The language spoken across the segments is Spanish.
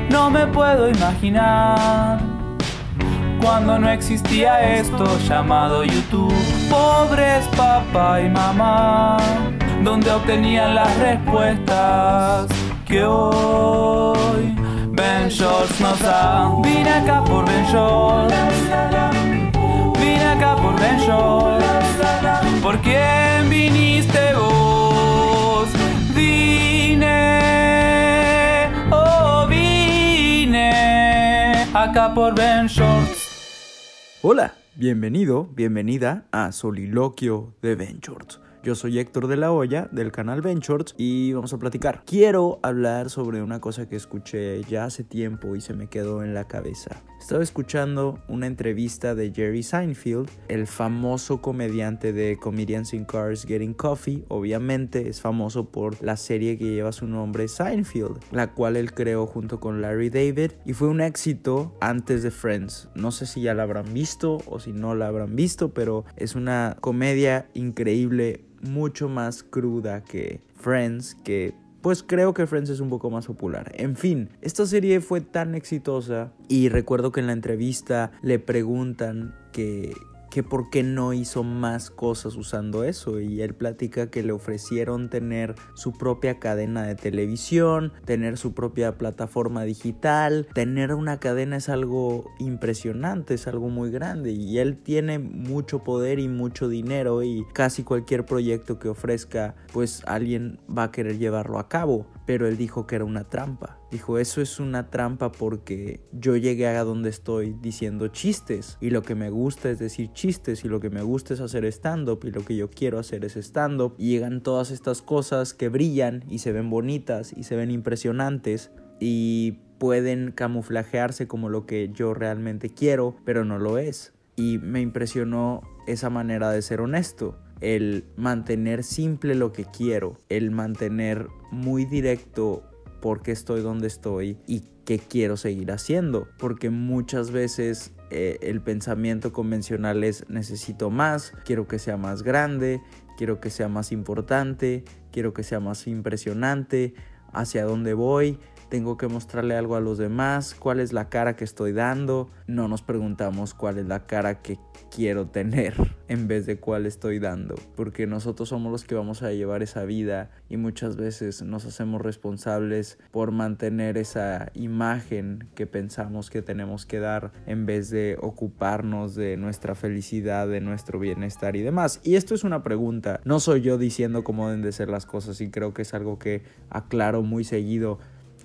No me puedo imaginar cuando no existía esto llamado YouTube. Pobres papá y mamá, donde obtenían las respuestas que hoy Ben Shorts nos da. Vine acá por Ben Shorts, vine acá por Ben Shorts. ¿Por quién viniste vos? Vine, oh vine acá por Ben Shorts. Hola, bienvenida a Soliloquio de Ben Shorts. Yo soy Héctor de la Hoya del canal Ben Shorts y vamos a platicar. Quiero hablar sobre una cosa que escuché ya hace tiempo y se me quedó en la cabeza. Estaba escuchando una entrevista de Jerry Seinfeld, el famoso comediante de Comedians in Cars Getting Coffee. Obviamente es famoso por la serie que lleva su nombre, Seinfeld, la cual él creó junto con Larry David y fue un éxito antes de Friends. No sé si ya la habrán visto o si no la habrán visto, pero es una comedia increíble, mucho más cruda que Friends, que pues creo que Friends es un poco más popular. En fin, esta serie fue tan exitosa y recuerdo que en la entrevista le preguntan que por qué no hizo más cosas usando eso, y él platica que le ofrecieron tener su propia cadena de televisión, tener su propia plataforma digital. Tener una cadena es algo impresionante, es algo muy grande, y él tiene mucho poder y mucho dinero, y casi cualquier proyecto que ofrezca pues alguien va a querer llevarlo a cabo. Pero él dijo que era una trampa. Dijo, eso es una trampa porque yo llegué a donde estoy diciendo chistes, y lo que me gusta es decir chistes, y lo que me gusta es hacer stand-up, y lo que yo quiero hacer es stand-up, y llegan todas estas cosas que brillan y se ven bonitas y se ven impresionantes y pueden camuflajearse como lo que yo realmente quiero, pero no lo es. Y me impresionó esa manera de ser honesto. El mantener simple lo que quiero, el mantener muy directo por qué estoy donde estoy y qué quiero seguir haciendo, porque muchas veces el pensamiento convencional es necesito más, quiero que sea más grande, quiero que sea más importante, quiero que sea más impresionante, hacia dónde voy, tengo que mostrarle algo a los demás, cuál es la cara que estoy dando. No nos preguntamos cuál es la cara que quiero tener en vez de cuál estoy dando, porque nosotros somos los que vamos a llevar esa vida, y muchas veces nos hacemos responsables por mantener esa imagen que pensamos que tenemos que dar, en vez de ocuparnos de nuestra felicidad, de nuestro bienestar y demás. Y esto es una pregunta, no soy yo diciendo cómo deben de ser las cosas, y creo que es algo que aclaro muy seguido,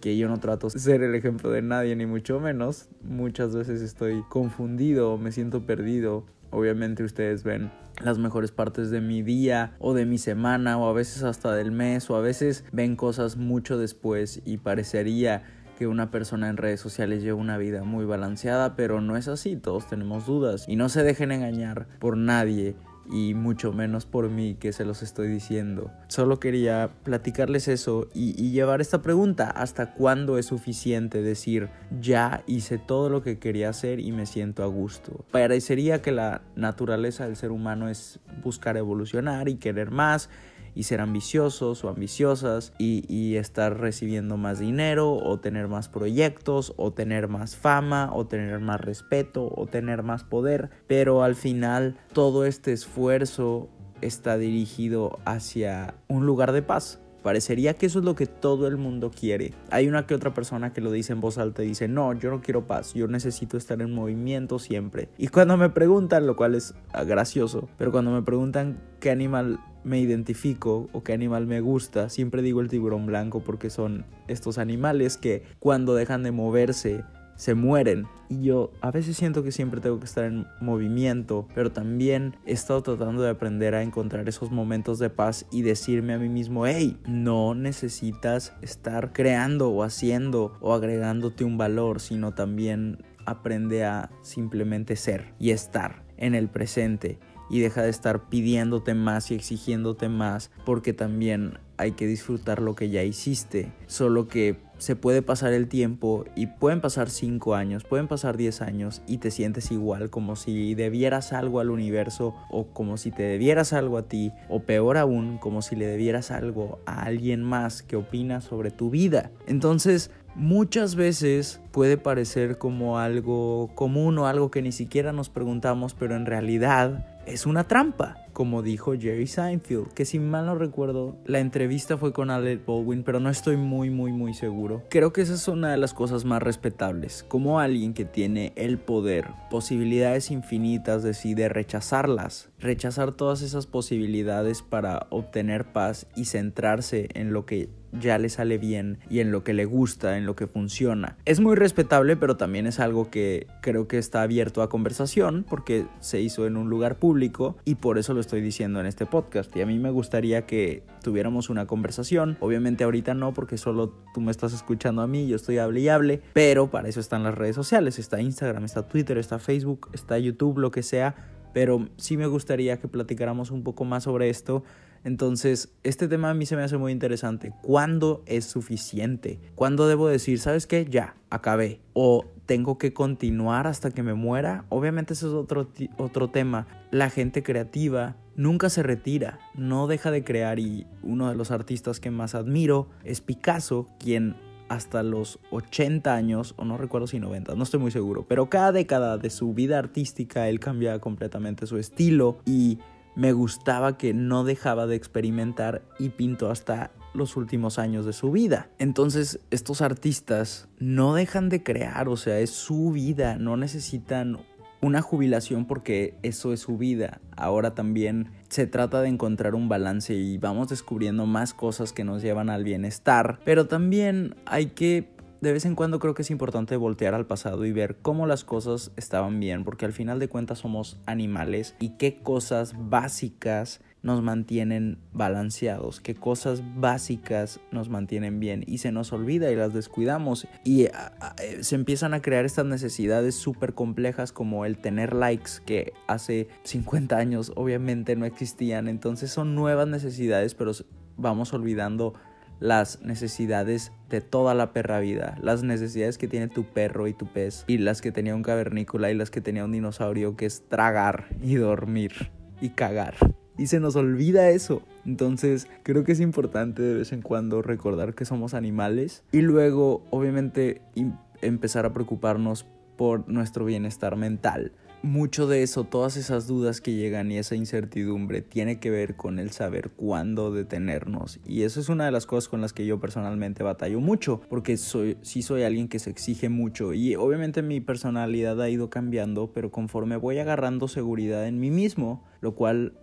que yo no trato de ser el ejemplo de nadie, ni mucho menos. Muchas veces estoy confundido, me siento perdido. Obviamente ustedes ven las mejores partes de mi día o de mi semana, o a veces hasta del mes, o a veces ven cosas mucho después y parecería que una persona en redes sociales lleva una vida muy balanceada, pero no es así. Todos tenemos dudas, y no se dejen engañar por nadie, y mucho menos por mí, que se los estoy diciendo. Solo quería platicarles eso y llevar esta pregunta: ¿hasta cuándo es suficiente decir ya hice todo lo que quería hacer y me siento a gusto? Parecería que la naturaleza del ser humano es buscar evolucionar y querer más, y ser ambiciosos o ambiciosas, y estar recibiendo más dinero, o tener más proyectos, o tener más fama, o tener más respeto, o tener más poder. Pero al final todo este esfuerzo está dirigido hacia un lugar de paz. Parecería que eso es lo que todo el mundo quiere. Hay una que otra persona que lo dice en voz alta y dice, no, yo no quiero paz, yo necesito estar en movimiento siempre. Y cuando me preguntan, lo cual es gracioso, pero cuando me preguntan qué animal me identifico o qué animal me gusta, siempre digo el tiburón blanco, porque son estos animales que cuando dejan de moverse se mueren. Y yo a veces siento que siempre tengo que estar en movimiento, pero también he estado tratando de aprender a encontrar esos momentos de paz y decirme a mí mismo, hey, no necesitas estar creando o haciendo o agregándote un valor, sino también aprende a simplemente ser y estar en el presente, y deja de estar pidiéndote más y exigiéndote más, porque también hay que disfrutar lo que ya hiciste, solo que se puede pasar el tiempo y pueden pasar 5 años, pueden pasar 10 años y te sientes igual, como si debieras algo al universo o como si te debieras algo a ti, o peor aún, como si le debieras algo a alguien más que opina sobre tu vida. Entonces, muchas veces puede parecer como algo común o algo que ni siquiera nos preguntamos, pero en realidad es una trampa, como dijo Jerry Seinfeld, que si mal no recuerdo, la entrevista fue con Alec Baldwin, pero no estoy muy seguro. Creo que esa es una de las cosas más respetables, como alguien que tiene el poder, posibilidades infinitas, decide rechazarlas, rechazar todas esas posibilidades para obtener paz y centrarse en lo que ya le sale bien y en lo que le gusta, en lo que funciona. Es muy respetable, pero también es algo que creo que está abierto a conversación porque se hizo en un lugar público y por eso lo estoy diciendo en este podcast. Y a mí me gustaría que tuviéramos una conversación. Obviamente ahorita no, porque solo tú me estás escuchando a mí, yo estoy hable y hable, pero para eso están las redes sociales. Está Instagram, está Twitter, está Facebook, está YouTube, lo que sea. Pero sí me gustaría que platicáramos un poco más sobre esto. Entonces, este tema a mí se me hace muy interesante. ¿Cuándo es suficiente? ¿Cuándo debo decir, sabes qué? Ya, acabé. ¿O tengo que continuar hasta que me muera? Obviamente ese es otro tema. La gente creativa nunca se retira, no deja de crear, y uno de los artistas que más admiro es Picasso, quien hasta los 80 años, o no recuerdo si 90, no estoy muy seguro, pero cada década de su vida artística él cambiaba completamente su estilo y me gustaba que no dejaba de experimentar y pintó hasta los últimos años de su vida. Entonces estos artistas no dejan de crear, o sea, es su vida, no necesitan una jubilación porque eso es su vida. Ahora también se trata de encontrar un balance y vamos descubriendo más cosas que nos llevan al bienestar, pero también hay que, de vez en cuando creo que es importante voltear al pasado y ver cómo las cosas estaban bien, porque al final de cuentas somos animales y qué cosas básicas nos mantienen balanceados, qué cosas básicas nos mantienen bien y se nos olvida y las descuidamos y se empiezan a crear estas necesidades súper complejas como el tener likes que hace 50 años obviamente no existían. Entonces son nuevas necesidades, pero vamos olvidando las necesidades de toda la perra vida, las necesidades que tiene tu perro y tu pez y las que tenía un cavernícola y las que tenía un dinosaurio, que es tragar y dormir y cagar. Y se nos olvida eso. Entonces creo que es importante de vez en cuando recordar que somos animales y luego obviamente empezar a preocuparnos por nuestro bienestar mental. Mucho de eso, todas esas dudas que llegan y esa incertidumbre tiene que ver con el saber cuándo detenernos, y eso es una de las cosas con las que yo personalmente batallo mucho, porque sí soy alguien que se exige mucho y obviamente mi personalidad ha ido cambiando, pero conforme voy agarrando seguridad en mí mismo, lo cual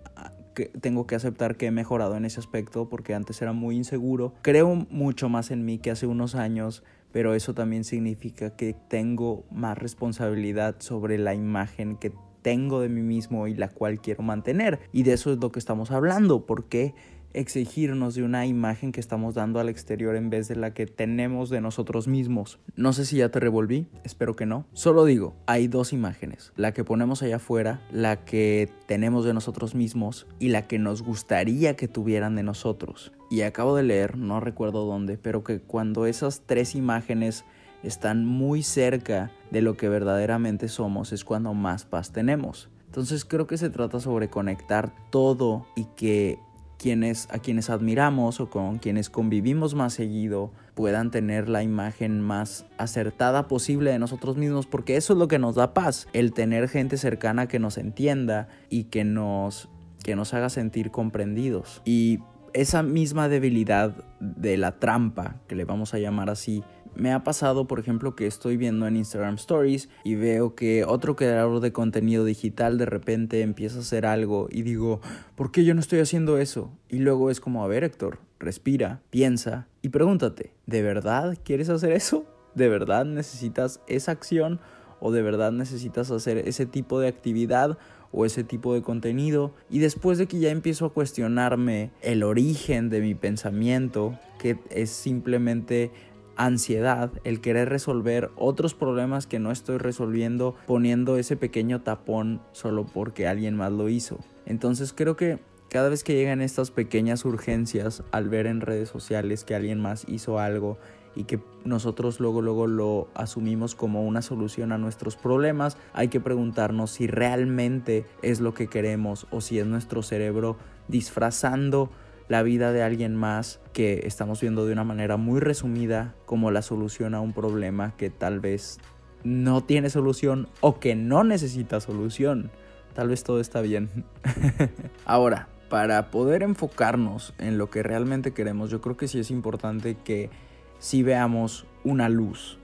tengo que aceptar que he mejorado en ese aspecto porque antes era muy inseguro, creo mucho más en mí que hace unos años. Pero eso también significa que tengo más responsabilidad sobre la imagen que tengo de mí mismo y la cual quiero mantener. Y de eso es lo que estamos hablando. ¿Por qué exigirnos de una imagen que estamos dando al exterior en vez de la que tenemos de nosotros mismos? No sé si ya te revolví, espero que no. Solo digo, hay dos imágenes. La que ponemos allá afuera, la que tenemos de nosotros mismos y la que nos gustaría que tuvieran de nosotros. Y acabo de leer, no recuerdo dónde, pero que cuando esas tres imágenes están muy cerca de lo que verdaderamente somos es cuando más paz tenemos. Entonces creo que se trata sobre conectar todo y que a quienes admiramos o con quienes convivimos más seguido puedan tener la imagen más acertada posible de nosotros mismos, porque eso es lo que nos da paz, el tener gente cercana que nos entienda y que nos haga sentir comprendidos. Y esa misma debilidad de la trampa, que le vamos a llamar así, me ha pasado, por ejemplo, que estoy viendo en Instagram Stories y veo que otro creador de contenido digital de repente empieza a hacer algo y digo, ¿por qué yo no estoy haciendo eso? Y luego es como, a ver, Héctor, respira, piensa y pregúntate, ¿de verdad quieres hacer eso? ¿De verdad necesitas esa acción? ¿O de verdad necesitas hacer ese tipo de actividad o ese tipo de contenido? Y después de que ya empiezo a cuestionarme el origen de mi pensamiento, que es simplemente ansiedad, el querer resolver otros problemas que no estoy resolviendo, poniendo ese pequeño tapón solo porque alguien más lo hizo. Entonces creo que cada vez que llegan estas pequeñas urgencias al ver en redes sociales que alguien más hizo algo y que nosotros luego lo asumimos como una solución a nuestros problemas, hay que preguntarnos si realmente es lo que queremos o si es nuestro cerebro disfrazando la vida de alguien más que estamos viendo de una manera muy resumida como la solución a un problema que tal vez no tiene solución o que no necesita solución. Tal vez todo está bien. Ahora, para poder enfocarnos en lo que realmente queremos, yo creo que sí es importante que sí veamos una luz.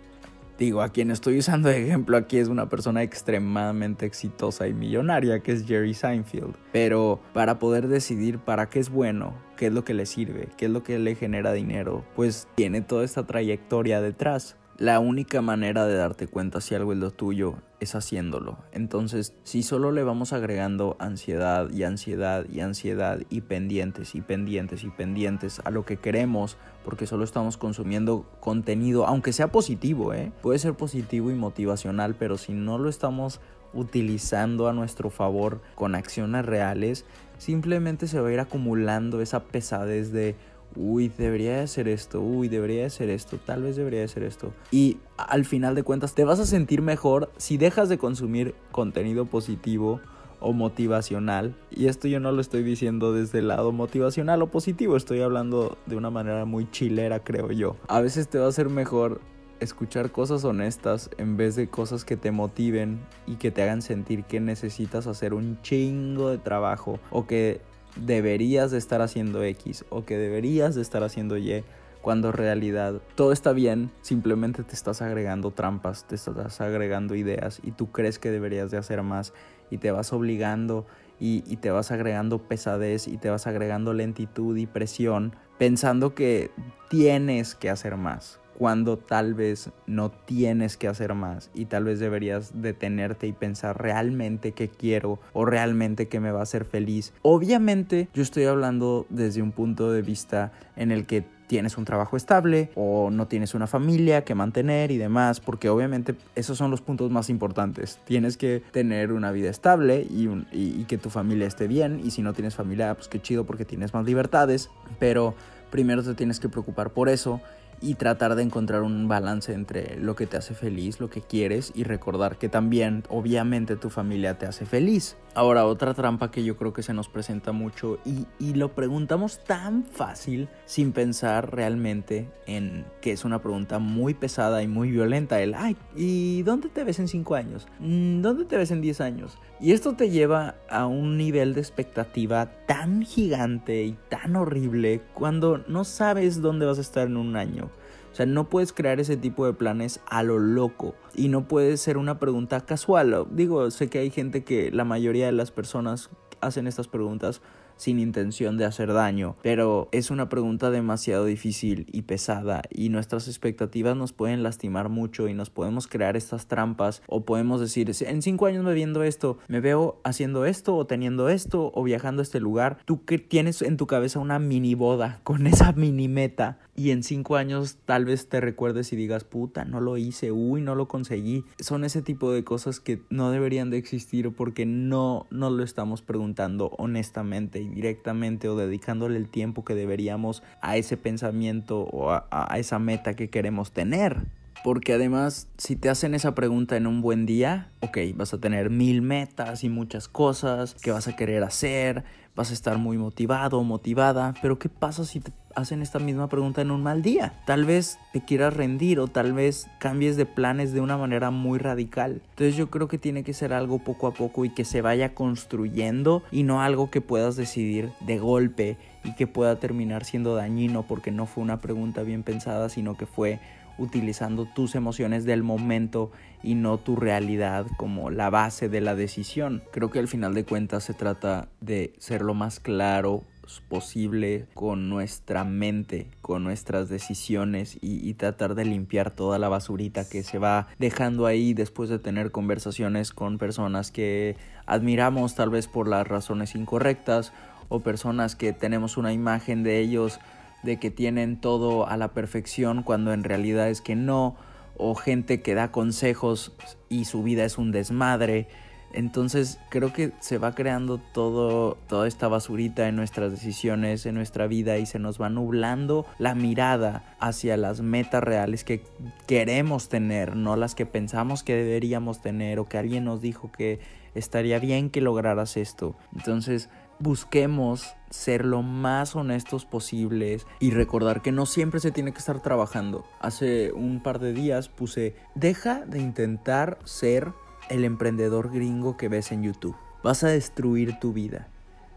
Digo, a quien estoy usando de ejemplo aquí es una persona extremadamente exitosa y millonaria, que es Jerry Seinfeld. Pero para poder decidir para qué es bueno, qué es lo que le sirve, qué es lo que le genera dinero, pues tiene toda esta trayectoria detrás. La única manera de darte cuenta si algo es lo tuyo es haciéndolo. Entonces, si solo le vamos agregando ansiedad y ansiedad y ansiedad y pendientes y pendientes y pendientes a lo que queremos, porque solo estamos consumiendo contenido, aunque sea positivo, puede ser positivo y motivacional, pero si no lo estamos utilizando a nuestro favor con acciones reales, simplemente se va a ir acumulando esa pesadez de uy, debería de hacer esto, uy, debería de hacer esto, tal vez debería de hacer esto. Y al final de cuentas te vas a sentir mejor si dejas de consumir contenido positivo o motivacional. Y esto yo no lo estoy diciendo desde el lado motivacional o positivo, estoy hablando de una manera muy chilera, creo yo. A veces te va a ser mejor escuchar cosas honestas en vez de cosas que te motiven y que te hagan sentir que necesitas hacer un chingo de trabajo o que deberías de estar haciendo X o que deberías de estar haciendo Y, cuando en realidad todo está bien, simplemente te estás agregando trampas, te estás agregando ideas y tú crees que deberías de hacer más y te vas obligando y te vas agregando pesadez y te vas agregando lentitud y presión pensando que tienes que hacer más, cuando tal vez no tienes que hacer más y tal vez deberías detenerte y pensar realmente qué quiero o realmente qué me va a hacer feliz. Obviamente yo estoy hablando desde un punto de vista en el que tienes un trabajo estable o no tienes una familia que mantener y demás, porque obviamente esos son los puntos más importantes. Tienes que tener una vida estable y que tu familia esté bien, y si no tienes familia, pues qué chido porque tienes más libertades, pero primero te tienes que preocupar por eso y tratar de encontrar un balance entre lo que te hace feliz, lo que quieres, y recordar que también obviamente tu familia te hace feliz. Ahora, otra trampa que yo creo que se nos presenta mucho y lo preguntamos tan fácil sin pensar realmente en que es una pregunta muy pesada y muy violenta, el ay, ¿y dónde te ves en 5 años? ¿Dónde te ves en 10 años? Y esto te lleva a un nivel de expectativa tan gigante y tan horrible cuando no sabes dónde vas a estar en un año. O sea, no puedes crear ese tipo de planes a lo loco y no puede ser una pregunta casual. Digo, sé que hay gente que la mayoría de las personas hacen estas preguntas sin intención de hacer daño, pero es una pregunta demasiado difícil y pesada y nuestras expectativas nos pueden lastimar mucho y nos podemos crear estas trampas o podemos decir, en 5 años me viendo esto, me veo haciendo esto o teniendo esto o viajando a este lugar. Tú que tienes en tu cabeza una mini boda con esa mini meta y en 5 años tal vez te recuerdes y digas, puta, no lo hice, uy, no lo conseguí. Son ese tipo de cosas que no deberían de existir porque no lo estamos preguntando honestamente directamente o dedicándole el tiempo que deberíamos a ese pensamiento o a esa meta que queremos tener. Porque además, si te hacen esa pregunta en un buen día, ok, vas a tener 1000 metas y muchas cosas que vas a querer hacer, vas a estar muy motivado o motivada, pero ¿qué pasa si te hacen esta misma pregunta en un mal día? Tal vez te quieras rendir o tal vez cambies de planes de una manera muy radical. Entonces yo creo que tiene que ser algo poco a poco y que se vaya construyendo y no algo que puedas decidir de golpe y que pueda terminar siendo dañino porque no fue una pregunta bien pensada, sino que fue utilizando tus emociones del momento y no tu realidad como la base de la decisión. Creo que al final de cuentas se trata de ser lo más claro posible con nuestra mente, con nuestras decisiones y tratar de limpiar toda la basurita que se va dejando ahí después de tener conversaciones con personas que admiramos tal vez por las razones incorrectas o personas que tenemos una imagen de ellos de que tienen todo a la perfección cuando en realidad es que no, o gente que da consejos y su vida es un desmadre. Entonces creo que se va creando toda esta basurita en nuestras decisiones, en nuestra vida, y se nos va nublando la mirada hacia las metas reales que queremos tener, no las que pensamos que deberíamos tener o que alguien nos dijo que estaría bien que lograras esto. Entonces busquemos ser lo más honestos posibles y recordar que no siempre se tiene que estar trabajando. Hace un par de días puse: deja de intentar ser el emprendedor gringo que ves en YouTube. Vas a destruir tu vida.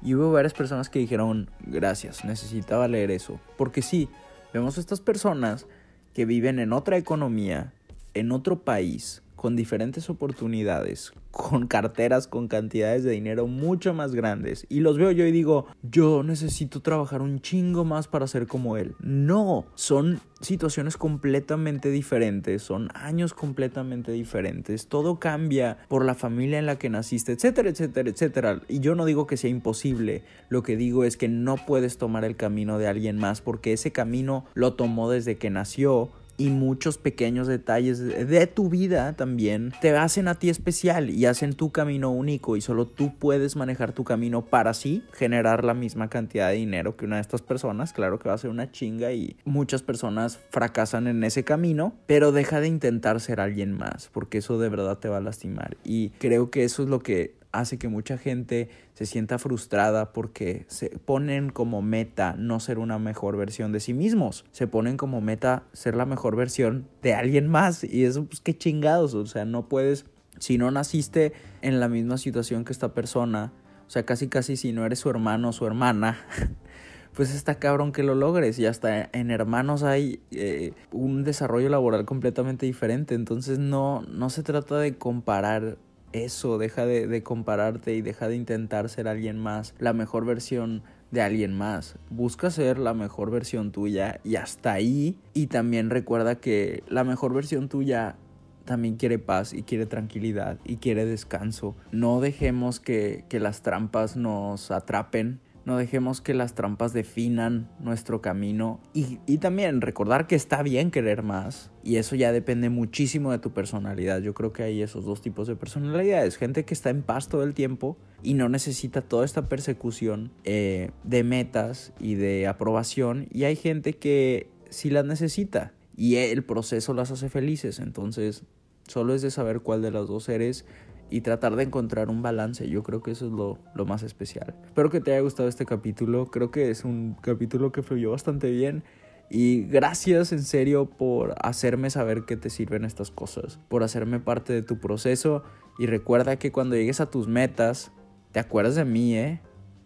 Y hubo varias personas que dijeron: gracias, necesitaba leer eso. Porque sí, vemos a estas personas que viven en otra economía, en otro país, con diferentes oportunidades, con carteras, con cantidades de dinero mucho más grandes. Y los veo yo y digo: yo necesito trabajar un chingo más para ser como él. No, son situaciones completamente diferentes, son años completamente diferentes. Todo cambia por la familia en la que naciste, etcétera, etcétera, etcétera. Y yo no digo que sea imposible. Lo que digo es que no puedes tomar el camino de alguien más, porque ese camino lo tomó desde que nació. Y muchos pequeños detalles de tu vida también te hacen a ti especial y hacen tu camino único, y solo tú puedes manejar tu camino para así generar la misma cantidad de dinero que una de estas personas. Claro que va a ser una chinga y muchas personas fracasan en ese camino, pero deja de intentar ser alguien más, porque eso de verdad te va a lastimar. Y creo que eso es lo que hace que mucha gente se sienta frustrada, porque se ponen como meta no ser una mejor versión de sí mismos. Se ponen como meta ser la mejor versión de alguien más. Y eso, pues qué chingados. O sea, no puedes, si no naciste en la misma situación que esta persona, o sea, casi si no eres su hermano o su hermana, pues está cabrón que lo logres. Y hasta en hermanos hay un desarrollo laboral completamente diferente. Entonces no se trata de comparar eso. Deja de compararte y deja de intentar ser alguien más, la mejor versión de alguien más. Busca ser la mejor versión tuya y hasta ahí. Y también recuerda que la mejor versión tuya también quiere paz y quiere tranquilidad y quiere descanso. No dejemos que las trampas nos atrapen. No dejemos que las trampas definan nuestro camino. Y también recordar que está bien querer más. Y eso ya depende muchísimo de tu personalidad. Yo creo que hay esos dos tipos de personalidades. Gente que está en paz todo el tiempo y no necesita toda esta persecución de metas y de aprobación. Y hay gente que sí las necesita y el proceso las hace felices. Entonces solo es de saber cuál de las dos eres y tratar de encontrar un balance. Yo creo que eso es lo más especial. Espero que te haya gustado este capítulo. Creo que es un capítulo que fluyó bastante bien. Y gracias en serio por hacerme saber que te sirven estas cosas, por hacerme parte de tu proceso. Y recuerda que cuando llegues a tus metas, te acuerdas de mí,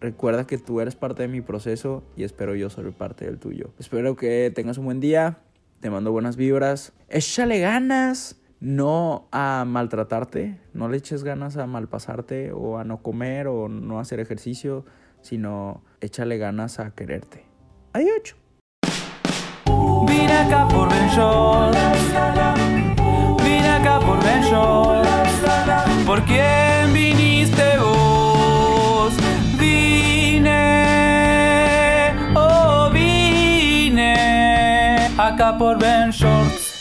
Recuerda que tú eres parte de mi proceso y espero yo ser parte del tuyo. Espero que tengas un buen día. Te mando buenas vibras. Échale ganas. No a maltratarte, no le eches ganas a malpasarte o a no comer o no hacer ejercicio, sino échale ganas a quererte. Adiós. Vine acá por Ben Shorts. Vine acá por Ben Shorts. ¿Por quién viniste vos? Vine acá por Ben Shorts.